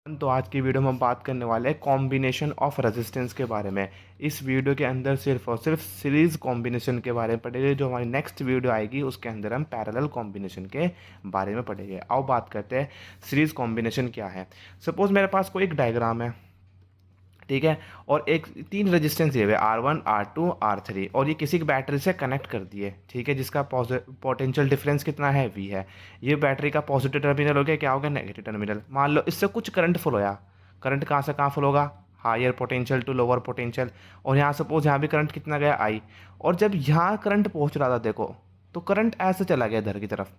तो आज की वीडियो में हम बात करने वाले हैं कॉम्बिनेशन ऑफ रेजिस्टेंस के बारे में। इस वीडियो के अंदर सिर्फ और सिर्फ सीरीज़ कॉम्बिनेशन के बारे में पढ़ेंगे। जो हमारी नेक्स्ट वीडियो आएगी उसके अंदर हम पैरेलल कॉम्बिनेशन के बारे में पढ़ेंगे। आओ बात करते हैं सीरीज़ कॉम्बिनेशन क्या है। सपोज़ मेरे पास कोई एक डायग्राम है, ठीक है, और एक 3 रेजिस्टेंस दिए हुए R1 R2 R3 और ये किसी की बैटरी से कनेक्ट कर दिए, ठीक है, जिसका पोटेंशियल डिफरेंस कितना है V है। ये बैटरी का पॉजिटिव टर्मिनल हो गया, क्या हो गया नेगेटिव टर्मिनल। मान लो इससे कुछ करंट फ्लो होया, करंट कहाँ से कहाँ फ्लो होगा, higher potential to lower potential. और यहाँ सपोज यहाँ भी करंट कितना गया I, और जब यहाँ करंट पहुँच रहा था देखो, तो करंट ऐसे चला गया इधर की तरफ,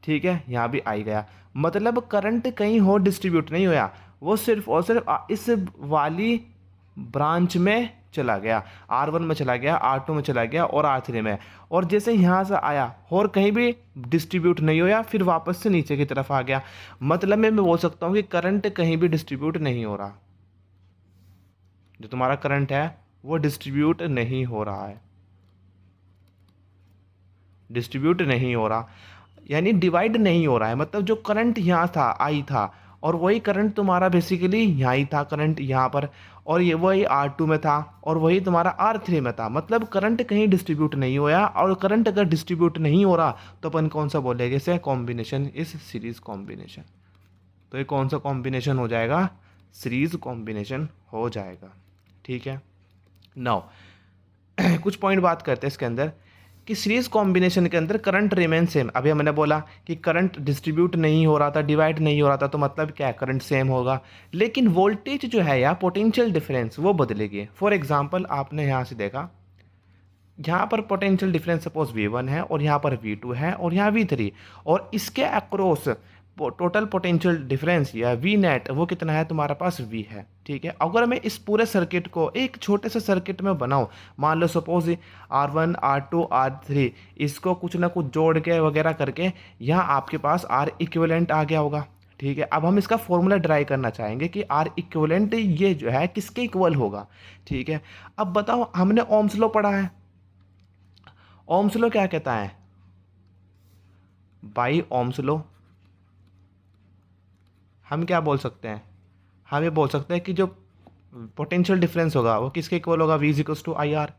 ठीक है, यहाँ भी I गया। मतलब करंट कहीं हो डिस्ट्रीब्यूट नहीं होया, वो सिर्फ और सिर्फ इस वाली ब्रांच में चला गया, R1 में चला गया, R2 में चला गया और R3 में। और जैसे यहाँ से आया और कहीं भी डिस्ट्रीब्यूट नहीं होया, फिर वापस से नीचे की तरफ आ गया। मतलब मैं बोल सकता हूँ कि करंट कहीं भी डिस्ट्रीब्यूट नहीं हो रहा, जो तुम्हारा करंट है वो डिस्ट्रीब्यूट नहीं हो रहा है, डिस्ट्रीब्यूट नहीं हो रहा यानी डिवाइड नहीं हो रहा है। मतलब जो करंट यहाँ था आई था, और वही करंट तुम्हारा बेसिकली यहाँ ही था, करंट यहाँ पर, और ये वही R2 में था और वही तुम्हारा R3 में था। मतलब करंट कहीं डिस्ट्रीब्यूट नहीं होया, और करंट अगर डिस्ट्रीब्यूट नहीं हो रहा तो अपन कौन सा बोलेंगे इसे, कॉम्बिनेशन, इस सीरीज कॉम्बिनेशन। तो ये कौन सा कॉम्बिनेशन हो जाएगा, सीरीज कॉम्बिनेशन हो जाएगा, ठीक है। नाउ कुछ पॉइंट बात करते हैं इसके अंदर कि सीरीज कॉम्बिनेशन के अंदर करंट रिमेन सेम। अभी हमने बोला कि करंट डिस्ट्रीब्यूट नहीं हो रहा था, डिवाइड नहीं हो रहा था, तो मतलब क्या है, करंट सेम होगा। लेकिन वोल्टेज जो है या पोटेंशियल डिफरेंस वो बदलेगी। फॉर एग्जांपल आपने यहाँ से देखा, यहाँ पर पोटेंशियल डिफरेंस सपोज V1 है और यहाँ पर V2 है और यहाँ V3, और इसके अक्रॉस टोटल पोटेंशियल डिफरेंस या V नेट वो कितना है, तुम्हारे पास V है, ठीक है। अगर मैं इस पूरे सर्किट को एक छोटे से सर्किट में बनाऊं, मान लो सपोज R1 R2 R3, इसको कुछ ना कुछ जोड़ के वगैरह करके यहाँ आपके पास R इक्विवेलेंट आ गया होगा, ठीक है। अब हम इसका फॉर्मूला ड्राई करना चाहेंगे कि R इक्विवेलेंट ये जो है किसके इक्वल होगा, ठीक है। अब बताओ, हमने ओम्स लॉ पढ़ा है, ओम्स लॉ क्या कहता है, बाई ओम्स लॉ हम क्या बोल सकते हैं, हम ये बोल सकते हैं कि जो पोटेंशियल डिफरेंस होगा वो किसके इक्वल होगा, V is equals to I R.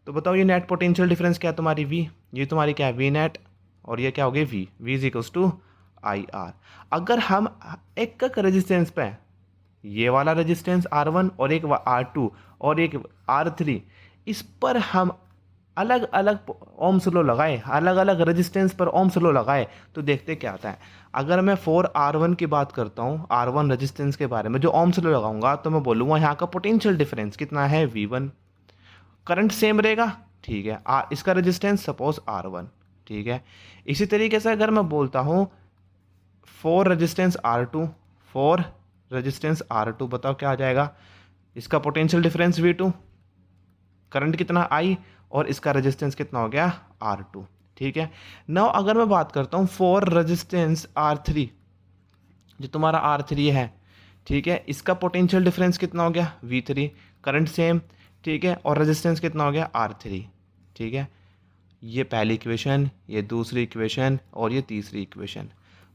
तो बताओ ये नेट पोटेंशियल डिफरेंस क्या है तुम्हारी, V, ये तुम्हारी क्या है V नेट, और ये क्या हो गई V is equals to I R. अगर हम एक एक रेजिस्टेंस पे, ये वाला रेजिस्टेंस R1 और एक R2 और एक R3, इस पर हम अलग अलग ओम्स लॉ लगाए, अलग अलग रेजिस्टेंस पर ओम्स लॉ लगाए, तो देखते क्या आता है। अगर मैं 4R1 की बात करता हूँ, R1 रेजिस्टेंस के बारे में जो ओम्स लॉ लगाऊंगा, तो मैं बोलूँगा यहाँ का पोटेंशियल डिफरेंस कितना है, V1। करंट सेम रहेगा, ठीक है, इसका रेजिस्टेंस सपोज R1, ठीक है। इसी तरीके से अगर मैं बोलता हूँ 4 रेजिस्टेंस R2, 4 रेजिस्टेंस R2, बताओ क्या आ जाएगा, इसका पोटेंशियल डिफरेंस V2, करंट कितना I, और इसका रेजिस्टेंस कितना हो गया R2, ठीक है। नाउ अगर मैं बात करता हूँ 4 रेजिस्टेंस R3, जो तुम्हारा R3 है, ठीक है, इसका पोटेंशियल डिफरेंस कितना हो गया V3, करंट सेम, ठीक है, और रेजिस्टेंस कितना हो गया R3, ठीक है। ये पहली इक्वेशन, ये दूसरी इक्वेशन और ये तीसरी इक्वेशन।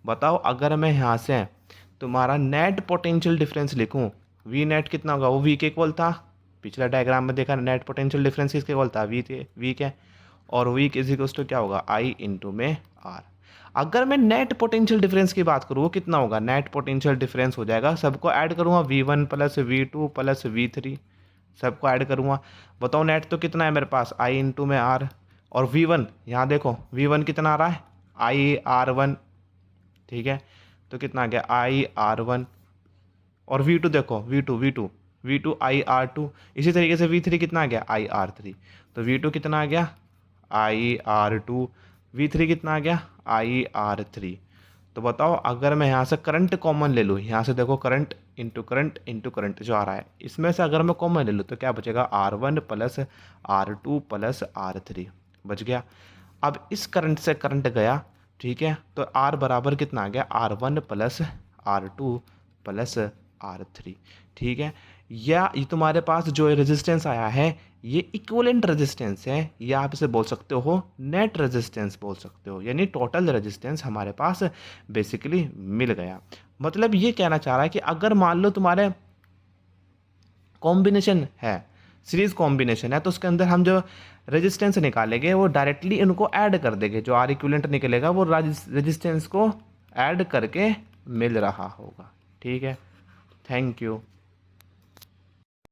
बताओ अगर मैं यहाँ से तुम्हारा नेट पोटेंशियल डिफरेंस लिखूँ, V नेट कितना होगा, वो V के इक्वल था, पिछला डायग्राम में देखा नेट पोटेंशियल डिफरेंस किसके इक्वल था, V के, और V इज इक्वल्स टू क्या होगा, I इंटू में R। अगर मैं नेट पोटेंशियल डिफरेंस की बात करूँ, वो कितना होगा, नेट पोटेंशियल डिफरेंस हो जाएगा, सबको ऐड करूँगा V1 plus V2 plus V3, सबको ऐड करूँगा। बताओ नेट तो कितना है मेरे पास, I इंटू में R, और V1 यहाँ देखो V1 कितना आ रहा है, IR1, ठीक है, तो कितना आ गया IR1, और V2 देखो V2 IR2। इसी तरीके से V3 कितना आ गया IR3, तो V2 कितना आ गया IR2, V3 कितना आ गया IR3। तो बताओ अगर मैं यहाँ से करंट कॉमन ले लूँ, यहाँ से देखो करंट इंटू करंट जो आ रहा है, इसमें से अगर मैं कॉमन ले लूँ तो क्या बचेगा, R1 plus R2 plus R3 बच गया। अब इस करंट से करंट गया, ठीक है, तो R बराबर कितना आ गया, R1 plus R2 plus R3, ठीक है। या ये तुम्हारे पास जो रेजिस्टेंस आया है ये इक्विवेलेंट रेजिस्टेंस है, या आप इसे बोल सकते हो नेट रेजिस्टेंस बोल सकते हो, यानी टोटल रेजिस्टेंस हमारे पास बेसिकली मिल गया। मतलब ये कहना चाह रहा है कि अगर मान लो तुम्हारे कॉम्बिनेशन है, सीरीज कॉम्बिनेशन है, तो उसके अंदर हम जो रेजिस्टेंस निकालेंगे वो डायरेक्टली इनको ऐड कर देंगे, जो आर इक्विवेलेंट निकलेगा वो रेजिस्टेंस को ऐड करके मिल रहा होगा। ठीक है, थैंक यू।